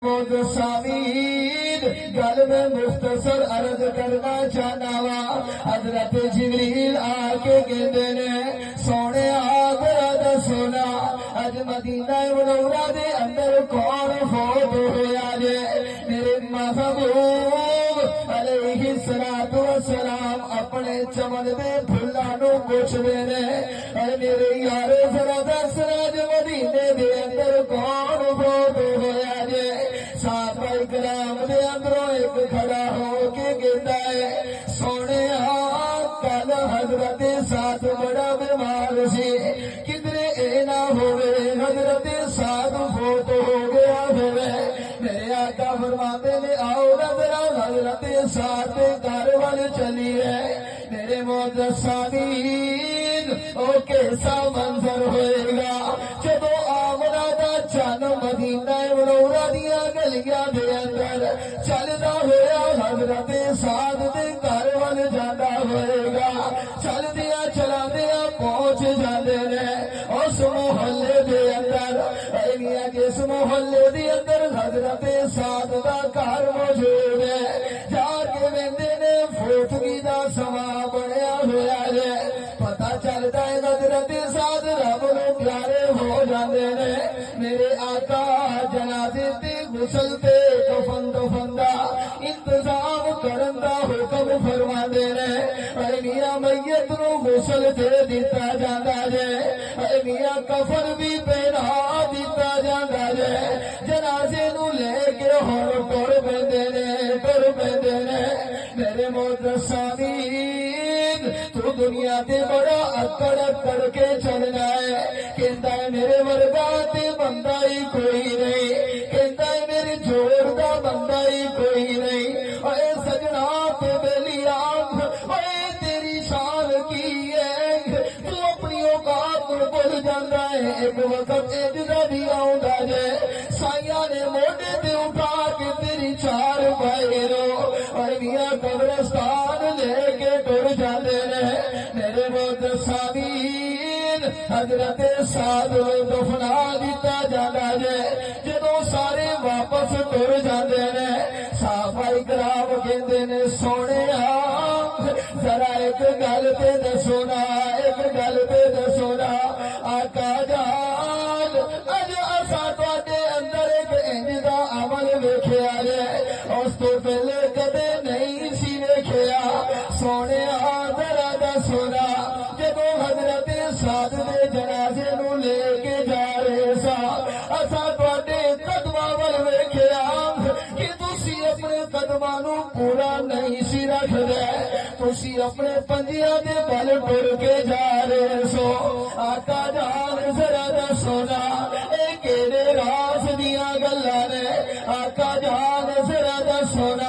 सामीर गल में मुख्तसर अर्ज करना चाहना वा हजरत जिबरील आके कहते ने सोने आगरा दा सोना अज मदीना मुनव्वरा दे अंदर कौन फौत होया जे मेरे महबूब अलैहि सलातु वस्सलाम अपने चमन दे फुल्लां नू पुछदे ने अरे मेरे यारे जरा दस अज मदीने दे अंदर कौन फौत होया जे साहबा इकराम दे अंदरों एक खड़ा हो के कहता है सोने कल हजरत साथ बड़ा बीमार सी किधरे ए ना होवे हजरत साथ फौत हो गया होवे मेरे आका फरमाते ने आओ नजरा हजरत साथ घर वाल चली है मेरे मोहतरमीन ओ कैसा मंजर होएगा जदों आमना दा चन्न मदीना मुनव्वरा दियां गलियां दे अंदर चलदा होया हजरत साद दे घर वाल जांदा होएगा चलदियां चलादियां पहुंच जांदे ने उस मोहल्ले दे अंदर ऐनियां किस मोहल्ले दे अंदर हजरत साद दा घर मौजूद है जाके वेंदे ने फौतगी दा समा बनया होया है पता चलदा है हजरत साद रब नूं प्यारे हो जांदे ने मेरे आका जनाजे ते गुसल ते कफन दफन दा इंतजाम करन दा हुक्म फरमांदे ने ऐ मियां मैयत नूं गुसल दे दिता जांदा जे ऐ मियां कफन भी पहना दिता जांदा जे जनाजे नूं लेके हुण टुर पैंदे ने मेरे मोहतरमीन तू दुनिया ते बड़ा अकड़ के चलना है कहता है मेरे वर्गा ते बंदा ही कोई नहीं कहता है मेरे जोर दा बंदा ही कोई नहीं ओए सजना ते बेली आंख ओए तेरी शान की है तू अपनी औकात को भुल जाता है एक वक्त इंजदा भी आउंदा जे साइया ने मोढे ते उठा के तेरी चार पैरो और मियां कब्रिस्तान लेके टुर जाते ने मेरे मोहतरमीन हजरत साद दफना दिता जाता है जदों सारे वापस टुर जाते ने साहबा इकराम कहते ने सोने जरा एक गल ते दसो ना एक गल ते दसो ना आका जान अज असा तुहाडे अंदर एक इंज दा अमल वेखिया है उस तो पहले कदे नहीं सी वेखिया सोने जरा दसो ना जदों हजरत साद दे जनाजे नूं लेके जा रहे सा असा तुहाडे कदमां वल वेखिया कि तुसी अपने कदमां नूं पूरा नहीं सी रखदे तुसी अपने पंजियां दे बल टुर के जा रहे सो आका जान जरा दसो ना ए केड़े राज दियां गल्लां ने आका जान जरा दसो ना